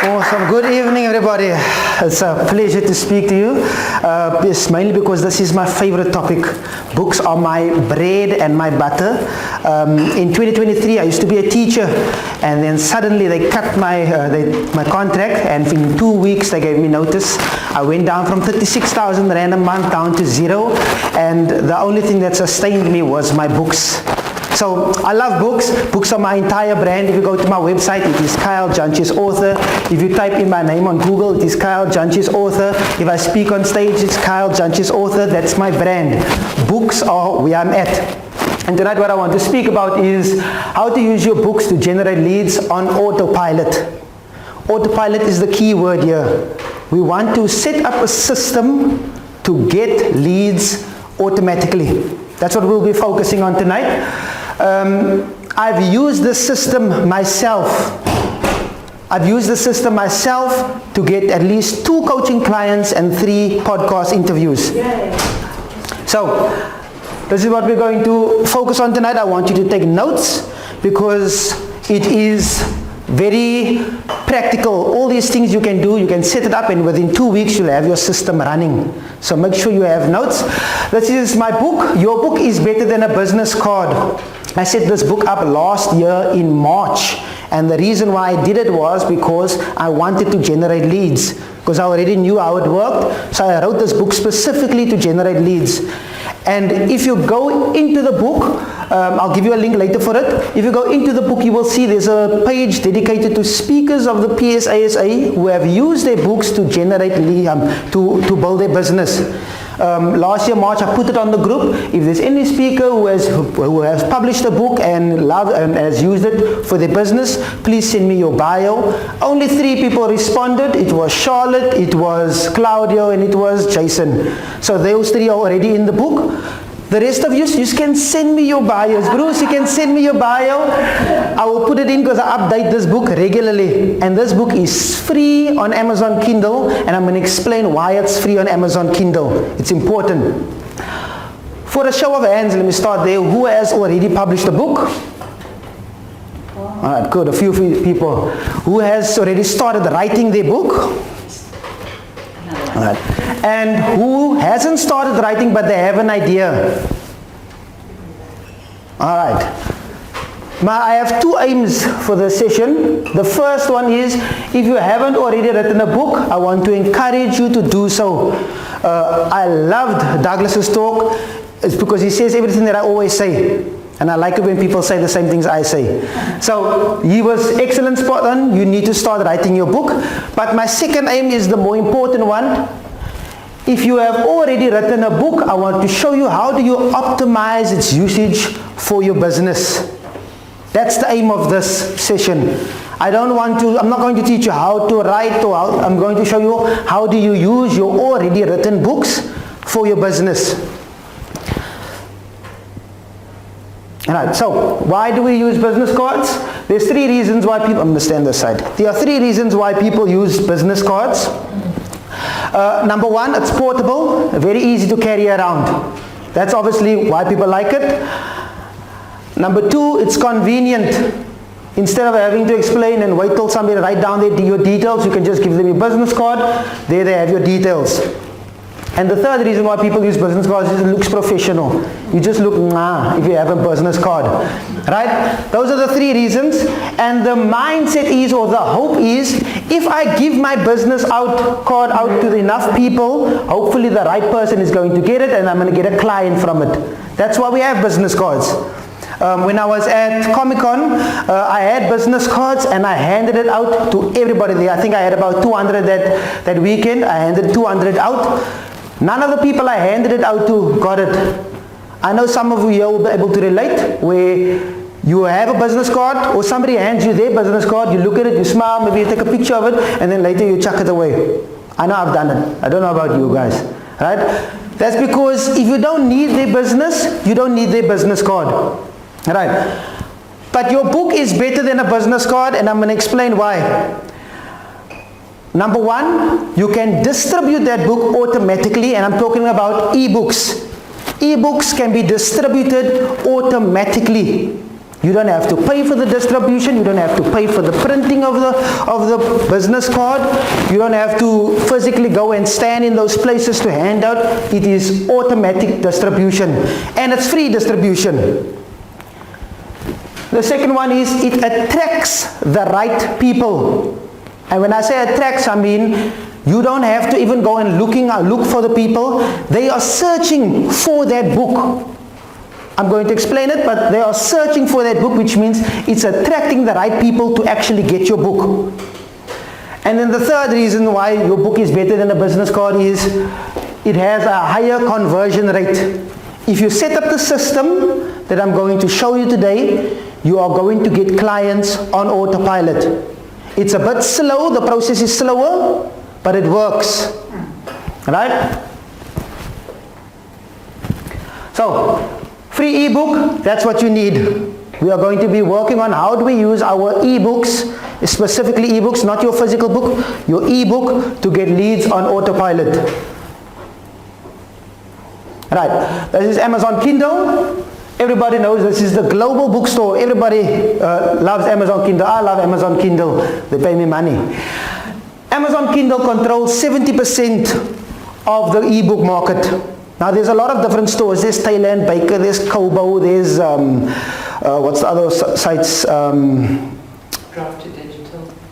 Awesome. Good evening, everybody. It's a pleasure to speak to you. It's mainly because this is my favorite topic. Books are my bread and my butter. In 2023, I used to be a teacher, and then suddenly they cut my contract, and in 2 weeks they gave me notice. I went down from 36,000 Rand a month down to zero, and the only thing that sustained me was my books. So I love books. Books are my entire brand. If you go to my website, it is Kyle Jantjies author. If you type in my name on Google, it is Kyle Jantjies author. If I speak on stage, it's Kyle Jantjies author. That's my brand. Books are where I'm at. And tonight what I want to speak about is how to use your books to generate leads on Autopilot. Autopilot is the key word here. We want to set up a system to get leads automatically. That's what we'll be focusing on tonight. I've used this system myself. I've used the system myself to get at least 2 coaching clients and 3 podcast interviews. Yay. So, this is what we're going to focus on tonight. I want you to take notes because it is very practical. All these things you can do, you can set it up, and within 2 weeks you'll have your system running. So make sure you have notes. This is my book. Your book is better than a business card. I set this book up last year in March, and the reason why I did it was because I wanted to generate leads, because I already knew how it worked. So I wrote this book specifically to generate leads. And if you go into the book, I'll give you a link later for it. If you go into the book, you will see there's a page dedicated to speakers of the PSASA who have used their books to generate leads, to build their business. Last year, March, I put it on the group. If there's any speaker who has published a book and has used it for their business, please send me your bio. Only 3 people responded. It was Charlotte, it was Claudio, and it was Jason. So those 3 are already in the book. The rest of you can send me your bios. Bruce, you can send me your bio. I will put it in because I update this book regularly. And this book is free on Amazon Kindle. And I'm going to explain why it's free on Amazon Kindle. It's important. For a show of hands, let me start there. Who has already published a book? Alright, good. A few people. Who has already started writing their book? Alright. And who hasn't started writing but they have an idea? Alright. I have 2 aims for this session. The first one is, if you haven't already written a book, I want to encourage you to do so. I loved Douglas's talk. It's because he says everything that I always say. And I like it when people say the same things I say. So he was excellent, spot on. You need to start writing your book. But my second aim is the more important one. If you have already written a book, I want to show you how do you optimize its usage for your business. That's the aim of this session. I'm not going to teach you how to write, I'm going to show you how do you use your already written books for your business. Alright, so why do we use business cards? There's 3 reasons why people, I'm going to stand this side. There are 3 reasons why people use business cards. Number 1, it's portable, very easy to carry around. That's obviously why people like it. Number 2, it's convenient. Instead of having to explain and wait till somebody write down your details, you can just give them your business card. There they have your details. And the third reason why people use business cards is it looks professional. You just look if you have a business card. Right? Those are the 3 reasons. And the mindset is, or the hope is, if I give my business card out to enough people, hopefully the right person is going to get it and I'm going to get a client from it. That's why we have business cards. When I was at Comic-Con, I had business cards and I handed it out to everybody there. I think I had about 200 that weekend. I handed 200 out. None of the people I handed it out to got it. I know some of you here will be able to relate, where you have a business card or somebody hands you their business card, you look at it, you smile, maybe you take a picture of it, and then later you chuck it away. I know I've done it. I don't know about you guys. Right? That's because if you don't need their business, you don't need their business card. Right? But your book is better than a business card, and I'm going to explain why. Number 1, you can distribute that book automatically, and I'm talking about ebooks. Ebooks can be distributed automatically. You don't have to pay for the distribution. You don't have to pay for the printing of the business card. You don't have to physically go and stand in those places to hand out. It is automatic distribution, and it's free distribution. The second one is it attracts the right people. And when I say attracts, I mean you don't have to even go and look for the people. They are searching for that book. I'm going to explain it, but they are searching for that book, which means it's attracting the right people to actually get your book. And then the third reason why your book is better than a business card is it has a higher conversion rate. If you set up the system that I'm going to show you today, you are going to get clients on autopilot. It's a bit slow, the process is slower, but it works. Right? So, free ebook, that's what you need. We are going to be working on how do we use our ebooks, specifically ebooks, not your physical book, your ebook to get leads on autopilot. Right, this is Amazon Kindle. Everybody knows this is the global bookstore. Everybody loves Amazon Kindle. I love Amazon Kindle. They pay me money. Amazon Kindle controls 70% of the ebook market. Now there's a lot of different stores. There's Taylor and Baker, there's Kobo, there's what's the other sites?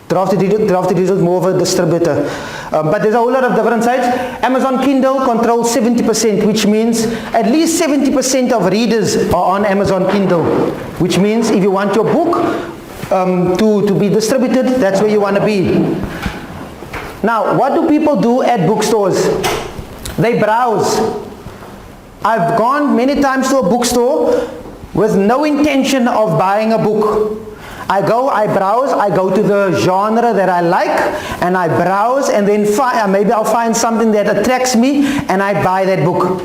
Drafted Digital is more of a distributor. But there's a whole lot of different sites. Amazon Kindle controls 70%, which means at least 70% of readers are on Amazon Kindle. Which means if you want your book to be distributed, that's where you want to be. Now, what do people do at bookstores? They browse. I've gone many times to a bookstore with no intention of buying a book. I go, I browse, I go to the genre that I like, and I browse, and then maybe I'll find something that attracts me, and I buy that book.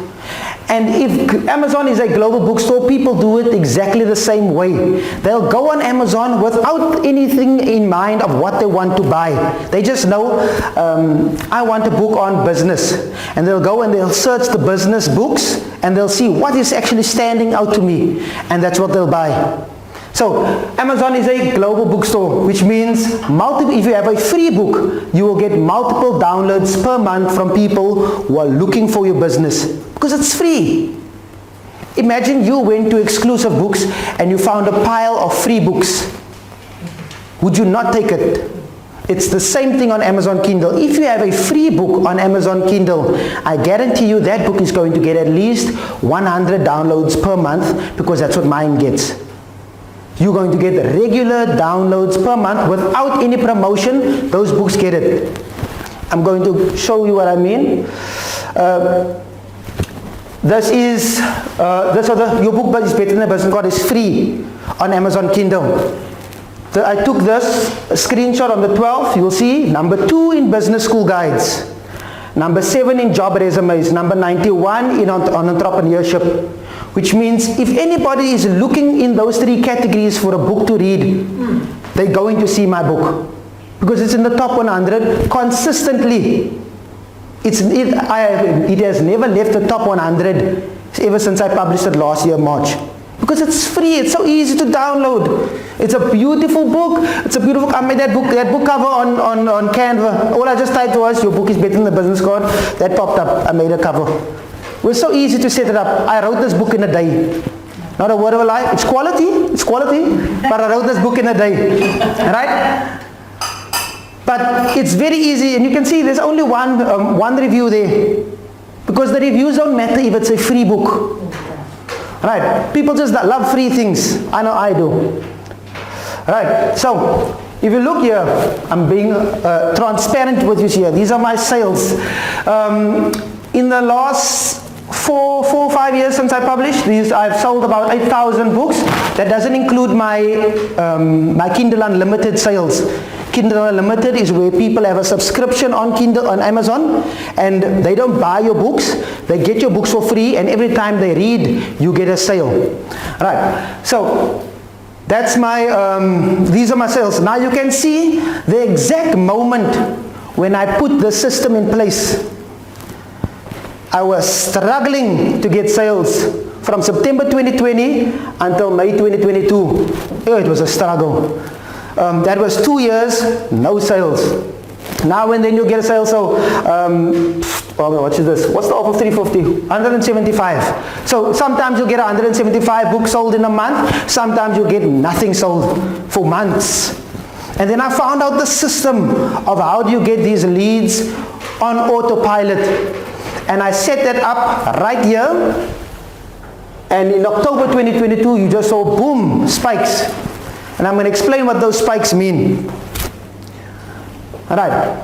And if Amazon is a global bookstore, people do it exactly the same way. They'll go on Amazon without anything in mind of what they want to buy. They just know, I want a book on business. And they'll go and they'll search the business books, and they'll see what is actually standing out to me. And that's what they'll buy. So, Amazon is a global bookstore, which means if you have a free book, you will get multiple downloads per month from people who are looking for your business. Because it's free. Imagine you went to Exclusive Books and you found a pile of free books. Would you not take it? It's the same thing on Amazon Kindle. If you have a free book on Amazon Kindle, I guarantee you that book is going to get at least 100 downloads per month, because that's what mine gets. You're going to get regular downloads per month without any promotion. Those books get it. I'm going to show you what I mean. Your book is better than a business card is free on Amazon Kindle. I took this screenshot on the 12th. You'll see number 2 in business school guides, number 7 in job resumes, number 91 on entrepreneurship. Which means if anybody is looking in those 3 categories for a book to read, they're going to see my book. Because it's in the top 100 consistently. It has never left the top 100 ever since I published it last year, March. Because it's free, it's so easy to download. It's a beautiful book. I made that book cover on Canva. All I just typed was, your book is better than the business card. That popped up. I made a cover. It was so easy to set it up. I wrote this book in a day. Not a word of a lie. It's quality, but I wrote this book in a day. Right? But it's very easy, and you can see there's only one review there. Because the reviews don't matter if it's a free book. Right? People just love free things. I know I do. Right? So, if you look here, I'm being transparent with you here. These are my sales. In the last 4 or 5 years since I published these, I've sold about 8,000 books. That doesn't include my Kindle Unlimited sales. Kindle Unlimited is where people have a subscription on Kindle on Amazon, and they don't buy your books. They get your books for free, and every time they read, you get a sale. Right. So that's these are my sales. Now you can see the exact moment when I put the system in place. I was struggling to get sales from September 2020 until May 2022. It was a struggle. That was 2 years, no sales. Now and then you get a sale, so what is this? What's the offer of 350? 175. So sometimes you get 175 books sold in a month, sometimes you get nothing sold for months. And then I found out the system of how do you get these leads on Autopilot. And I set that up right here. And in October 2022, you just saw boom, spikes. And I'm going to explain what those spikes mean. Alright.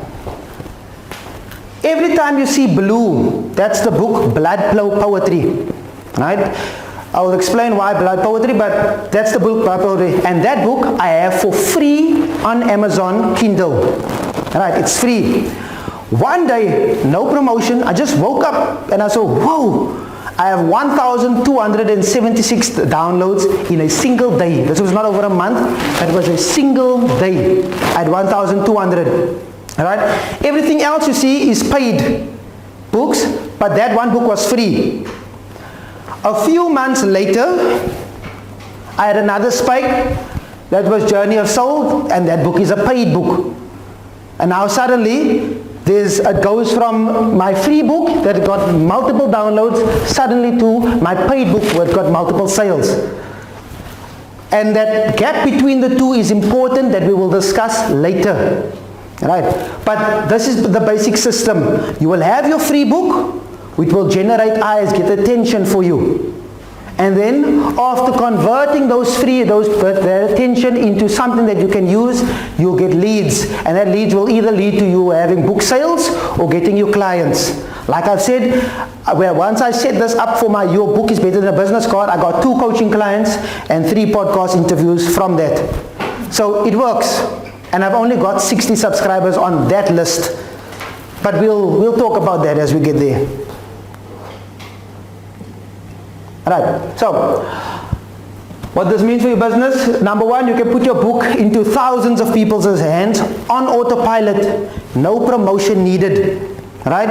Every time you see blue, that's the book Blood Flow Poetry. Right? I will explain why Blood Poetry, but that's the book Blood Poetry. And that book I have for free on Amazon Kindle. Alright, it's free. One day, no promotion, I just woke up and I saw, whoa, I have 1,276 downloads in a single day. This was not over a month, that was a single day. I had 1,200. Alright? Everything else you see is paid books, but that one book was free. A few months later, I had another spike. That was Journey of Soul, and that book is a paid book. And now suddenly, it goes from my free book that got multiple downloads suddenly to my paid book where it got multiple sales. And that gap between the two is important, that we will discuss later. Right? But this is the basic system. You will have your free book, which will generate eyes, get attention for you. And then after converting that attention into something that you can use, you'll get leads. And that leads will either lead to you having book sales or getting you clients. Like I've said, once I set this up for my Your Book is Better Than a Business Card, I got 2 coaching clients and 3 podcast interviews from that. So it works. And I've only got 60 subscribers on that list. But we'll talk about that as we get there. Alright, so what this means for your business, number one, you can put your book into thousands of people's hands on autopilot, no promotion needed. Right?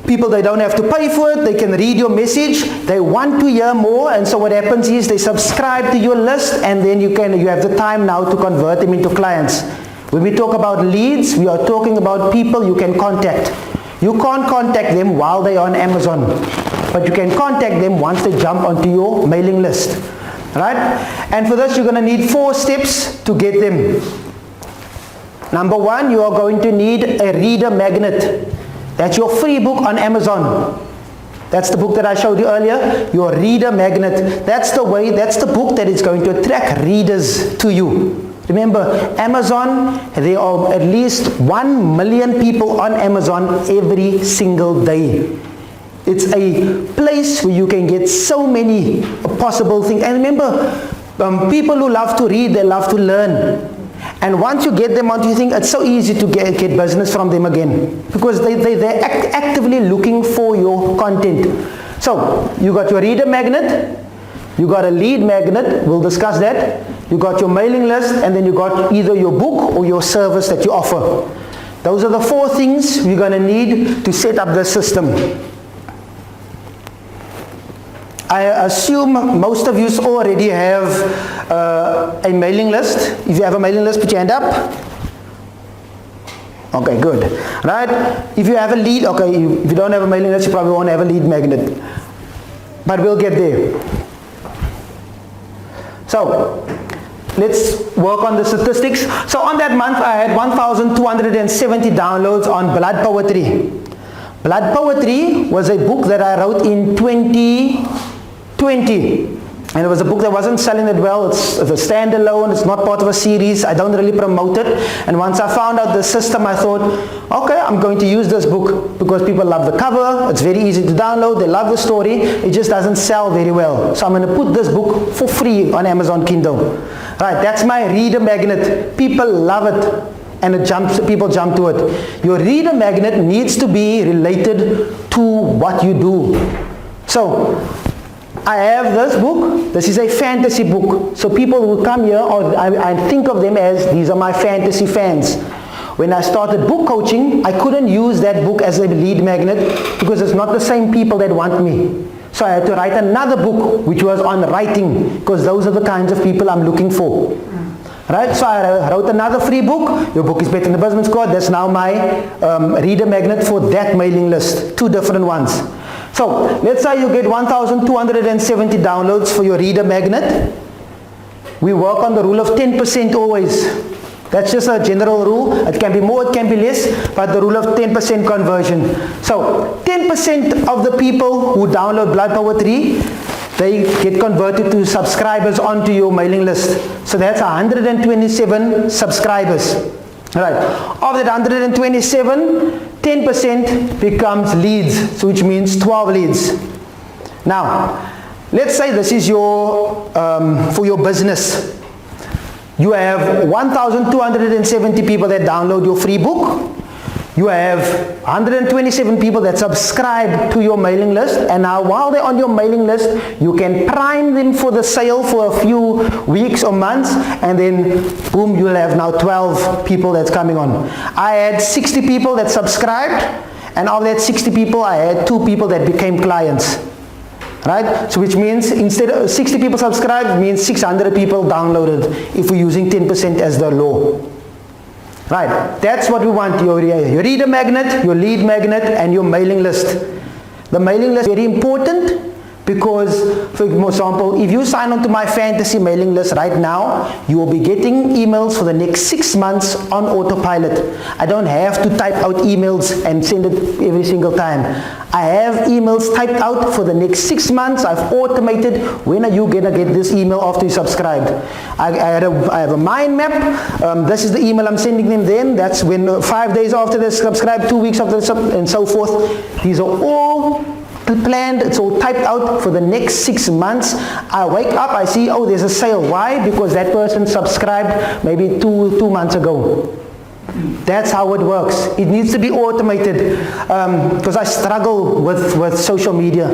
People, they don't have to pay for it, they can read your message, they want to hear more, and so what happens is they subscribe to your list, and then you have the time now to convert them into clients. When we talk about leads, we are talking about people you can contact. You can't contact them while they are on Amazon, but you can contact them once they jump onto your mailing list. Right? And for this, you're going to need 4 steps to get them. Number one, you are going to need a reader magnet. That's your free book on Amazon. That's the book that I showed you earlier, your reader magnet. That's the book that is going to attract readers to you. Remember, Amazon, there are at least 1 million people on Amazon every single day. It's a place where you can get so many possible things. And remember, people who love to read, they love to learn. And once you get them onto your thing, it's so easy to get business from them again. Because they're actively looking for your content. So, you got your reader magnet, you got a lead magnet, we'll discuss that. You got your mailing list, and then you got either your book or your service that you offer. Those are the 4 things we're going to need to set up the system. I assume most of you already have a mailing list. If you have a mailing list, put your hand up. Okay, good. Right? If you have a lead, okay, if you don't have a mailing list, you probably won't have a lead magnet. But we'll get there. So, let's work on the statistics. So on that month, I had 1,270 downloads on Blood Poetry. Blood Poetry was a book that I wrote in 2020. And it was a book that wasn't selling that well. It's a standalone. It's not part of a series. I don't really promote it. And once I found out the system, I thought, okay, I'm going to use this book because people love the cover. It's very easy to download. They love the story. It just doesn't sell very well. So I'm going to put this book for free on Amazon Kindle. Right, that's my reader magnet. People love it. And people jump to it. Your reader magnet needs to be related to what you do. So, I have this book. This is a fantasy book. So people who come here, or I think of them as, these are my fantasy fans. When I started book coaching, I couldn't use that book as a lead magnet because it's not the same people that want me. So I had to write another book which was on writing, because those are the kinds of people I'm looking for. Right? So I wrote another free book. Your book is better than the business card. That's now my reader magnet for that mailing list. 2 different ones. So let's say you get 1,270 downloads for your reader magnet. We work on the rule of 10% always. That's just a general rule. It can be more, it can be less, but the rule of 10% conversion. So 10% of the people who download Blood Power 3, they get converted to subscribers onto your mailing list. So that's 127 subscribers. Right. Of that 127, 10% becomes leads, so which means 12 leads. Now, let's say this is your for your business. You have 1,270 people that download your free book. You have 127 people that subscribe to your mailing list, and now while they're on your mailing list, you can prime them for the sale for a few weeks or months, and then boom, you'll have now 12 people that's coming on. I had 60 people that subscribed, and of that 60 people, I had 2 people that became clients. Right? So which means instead of 60 people subscribed, means 600 people downloaded if we're using 10% as the law. Right, that's what we want, your reader magnet, your lead magnet, and your mailing list. The mailing list is very important because, for example, if you sign on to my fantasy mailing list right now, you will be getting emails for the next 6 months on autopilot. I don't have to type out emails and send it every single time. I have emails typed out for the next 6 months. I've automated when are you going to get this email after you subscribed. I have a mind map. This is the email I'm sending them then. That's when 5 days after they subscribe, 2 weeks after and so forth. These are all planned, it's all typed out for the next 6 months. I wake up, I see, oh, there's a sale. Why? Because that person subscribed maybe two months ago. That's how it works. It needs to be automated because I struggle with social media.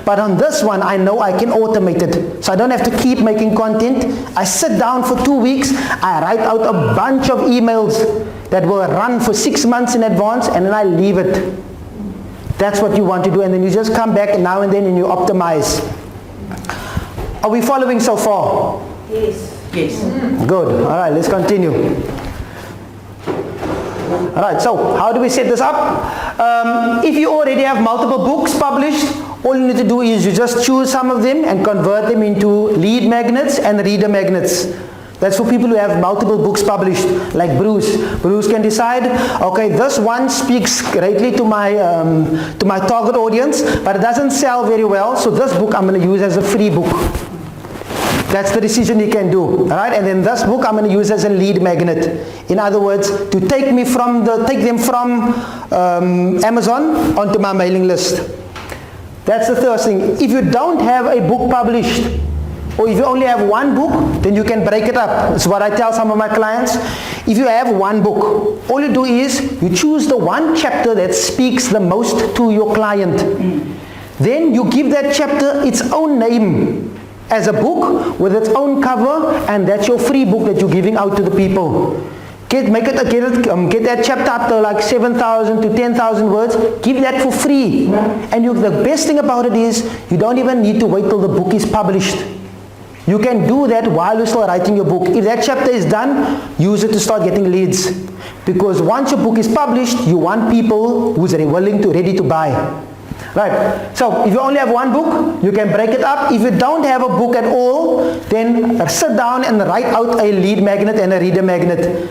But on this one, I know I can automate it. So I don't have to keep making content. I sit down for 2 weeks. I write out a bunch of emails that will run for 6 months in advance, and then I leave it. That's what you want to do, and then you just come back now and then and you optimize. Are we following so far? Yes. Yes. Good. All right, let's continue. All right, so how do we set this up? If you already have multiple books published, all you need to do is you just choose some of them and convert them into lead magnets and reader magnets. That's for people who have multiple books published, like Bruce. Bruce can decide, okay, this one speaks greatly to my target audience, but it doesn't sell very well, so this book I'm going to use as a free book. That's the decision he can do, all right? And then this book I'm going to use as a lead magnet. In other words, to take them from Amazon onto my mailing list. That's the first thing. If you don't have a book published, or if you only have one book, then you can break it up. That's what I tell some of my clients. If you have one book, all you do is you choose the one chapter that speaks the most to your client. Then you give that chapter its own name as a book with its own cover, and that's your free book that you're giving out to the people. Get that chapter up to like 7,000 to 10,000 words. Give that for free. And the best thing about it is you don't even need to wait till the book is published. You can do that while you're still writing your book. If that chapter is done, use it to start getting leads. Because once your book is published, you want people who's ready to buy. Right. So if you only have one book, you can break it up. If you don't have a book at all, then sit down and write out a lead magnet and a reader magnet.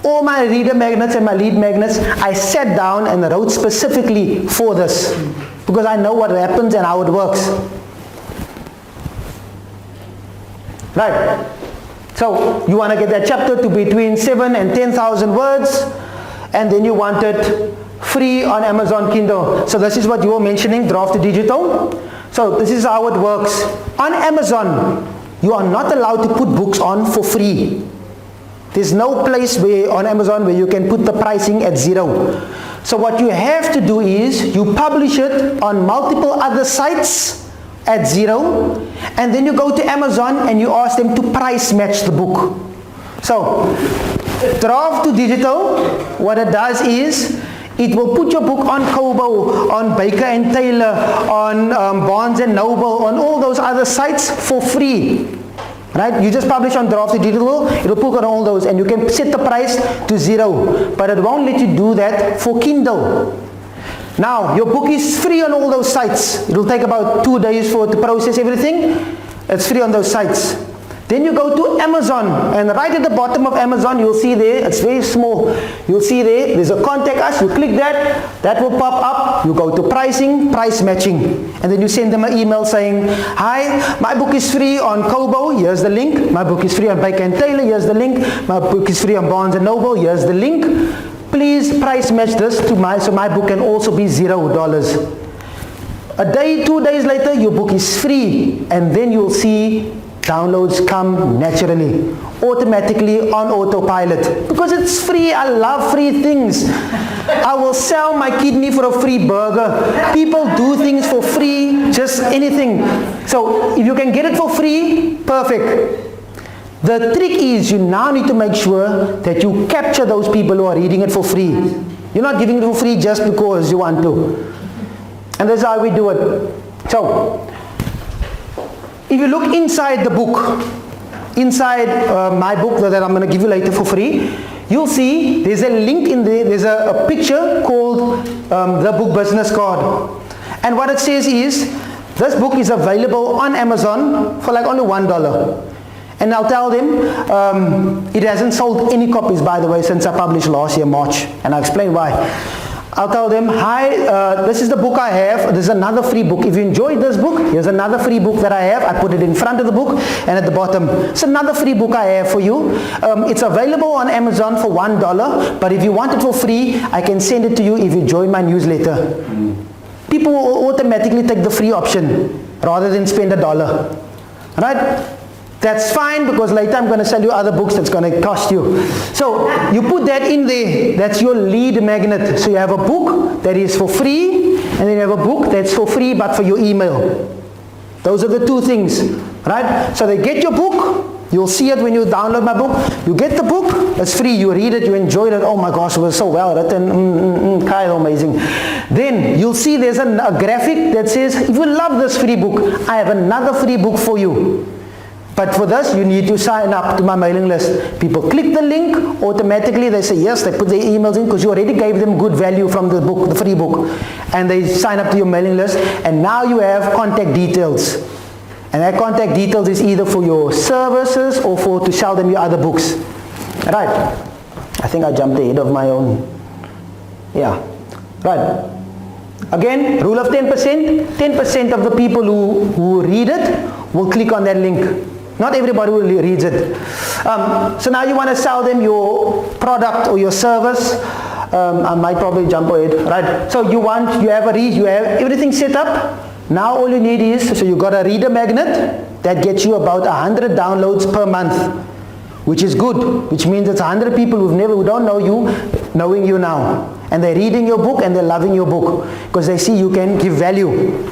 All my reader magnets and my lead magnets, I sat down and wrote specifically for this. Because I know what happens and how it works. Right. So you want to get that chapter to between 7 and 10,000 words, and then you want it free on Amazon Kindle. So this is what you were mentioning, draft to digital. So this is how it works. On Amazon, you are not allowed to put books on for free. There's no place on Amazon where you can put the pricing at 0. So what you have to do is you publish it on multiple other sites at 0, and then you go to Amazon and you ask them to price match the book. So draft to digital, what it does is It will put your book on Kobo, on Baker and Taylor, on Barnes and Noble, on all those other sites for free. Right? You just publish on Drafty Digital, it will put on all those, and you can set the price to 0. But it won't let you do that for Kindle. Now, your book is free on all those sites. It will take about 2 days for it to process everything. It's free on those sites. Then you go to Amazon, and right at the bottom of Amazon, you'll see there, it's very small, you'll see there's a contact us, you click that, that will pop up, you go to pricing, price matching, and then you send them an email saying, hi, my book is free on Kobo, here's the link, my book is free on Baker and Taylor, here's the link, my book is free on Barnes and Noble, here's the link, please price match this to so my book can also be $0. A day, 2 days later, your book is free, and then you'll see downloads come naturally, automatically on autopilot. Because it's free, I love free things. I will sell my kidney for a free burger. People do things for free, just anything. So if you can get it for free, perfect. The trick is you now need to make sure that you capture those people who are reading it for free. You're not giving it for free just because you want to. And that's how we do it. So, if you look inside the book, inside my book that I'm going to give you later for free, you'll see there's a link in there, there's a picture called the book business card. And what it says is, this book is available on Amazon for like only $1. And I'll tell them, it hasn't sold any copies, by the way, since I published last year, March. And I'll explain why. I'll tell them, hi, this is the book I have. There's another free book. If you enjoyed this book, here's another free book that I have. I put it in front of the book and at the bottom. It's another free book I have for you. It's available on Amazon for $1. But if you want it for free, I can send it to you if you join my newsletter. People will automatically take the free option rather than spend $1. Right? That's fine, because later I'm going to sell you other books that's going to cost you. So you put that in there. That's your lead magnet. So you have a book that is for free, and then you have a book that's for free but for your email. Those are the two things, right? So they get your book. You'll see it when you download my book. You get the book, it's free, you read it, you enjoyed it, oh my gosh, it was so well written, kind of amazing. Then you'll see there's a graphic that says, if you love this free book, I have another free book for you. But for this, you need to sign up to my mailing list. People click the link, automatically they say yes, they put their emails in because you already gave them good value from the book, the free book. And they sign up to your mailing list, and now you have contact details. And that contact details is either for your services or for to sell them your other books. Right. I think I jumped ahead of my own. Yeah. Right. Again, rule of 10%. 10% of the people who read it will click on that link. Not everybody will read it. So now you want to sell them your product or your service. I might probably jump ahead. Right. So you have everything set up. Now all you need is, so you got a reader magnet that gets you about 100 downloads per month, which is good, which means it's 100 people who don't know you, knowing you now. And they're reading your book and they're loving your book because they see you can give value.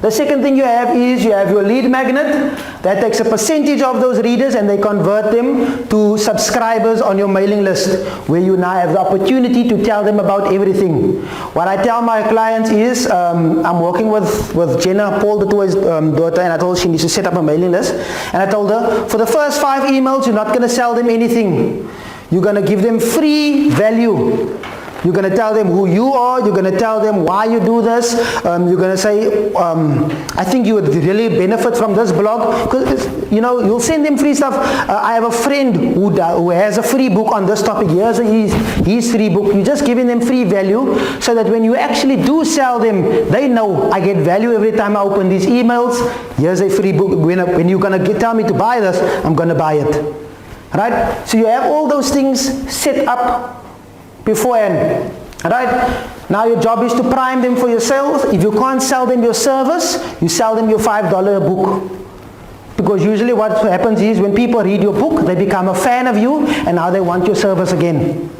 The second thing you have is you have your lead magnet that takes a percentage of those readers and they convert them to subscribers on your mailing list, where you now have the opportunity to tell them about everything. What I tell my clients is, I'm working with Jenna, Paul Dutour's daughter, and I told her she needs to set up a mailing list. And I told her, for the first 5 emails, you're not going to sell them anything. You're going to give them free value. You're going to tell them who you are. You're going to tell them why you do this. You're going to say, I think you would really benefit from this blog. Because, you'll send them free stuff. I have a friend who has a free book on this topic. Here's his free book. You're just giving them free value so that when you actually do sell them, they know I get value every time I open these emails. Here's a free book. When you're going to tell me to buy this, I'm going to buy it. Right? So you have all those things set up beforehand. Right? Now your job is to prime them for your sales. If you can't sell them your service, you sell them your $5 a book. Because usually what happens is when people read your book, they become a fan of you and now they want your service again.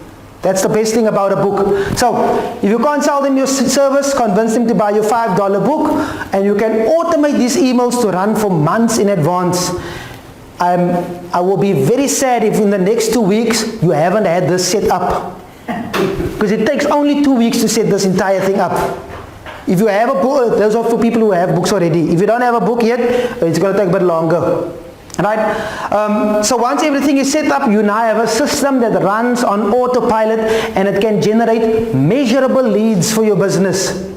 That's the best thing about a book. So if you can't sell them your service, convince them to buy your $5 book, and you can automate these emails to run for months in advance. I will be very sad if in the next 2 weeks you haven't had this set up. Because it takes only 2 weeks to set this entire thing up. If you have a book, those are for people who have books already. If you don't have a book yet, it's going to take a bit longer. Right? So once everything is set up, you now have a system that runs on autopilot, and it can generate measurable leads for your business.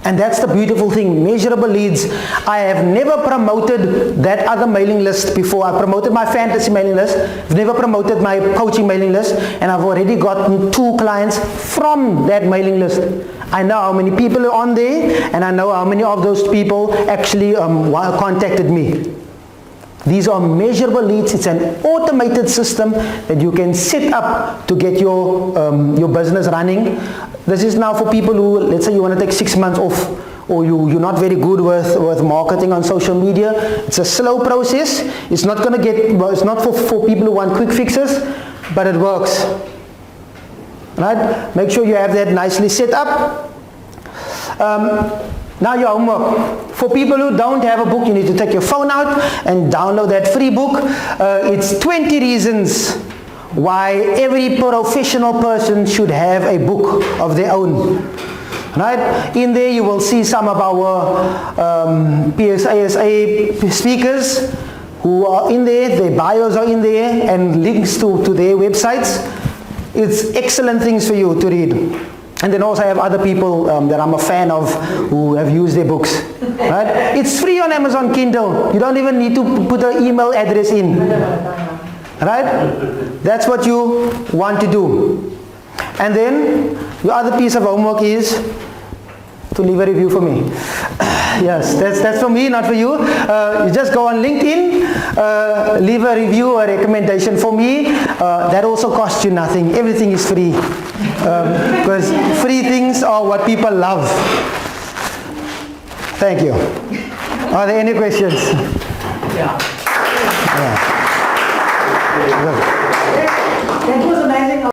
And that's the beautiful thing, measurable leads. I have never promoted that other mailing list before. I promoted my fantasy mailing list. I've never promoted my coaching mailing list, and I've already gotten 2 clients from that mailing list. I know how many people are on there, and I know how many of those people actually contacted me. These are measurable leads. It's an automated system that you can set up to get your business running. This is now for people who, let's say you want to take 6 months off, or you're not very good with marketing on social media. It's a slow process. It's not going to get, well, it's not for people who want quick fixes, but it works. Right? Make sure you have that nicely set up. Now your homework. For people who don't have a book, you need to take your phone out and download that free book. It's 20 reasons why every professional person should have a book of their own. Right? In there you will see some of our PSASA speakers who are in there. Their bios are in there and links to their websites. It's excellent things for you to read. And then also I have other people that I'm a fan of who have used their books. Right? It's free on Amazon Kindle. You don't even need to put an email address in. Right? That's what you want to do. And then your other piece of homework is to leave a review for me. Yes, that's for me, not for you. You just go on LinkedIn, leave a review or recommendation for me. That also costs you nothing. Everything is free. Because free things are what people love. Thank you. Are there any questions? Yeah. Yeah. That was amazing.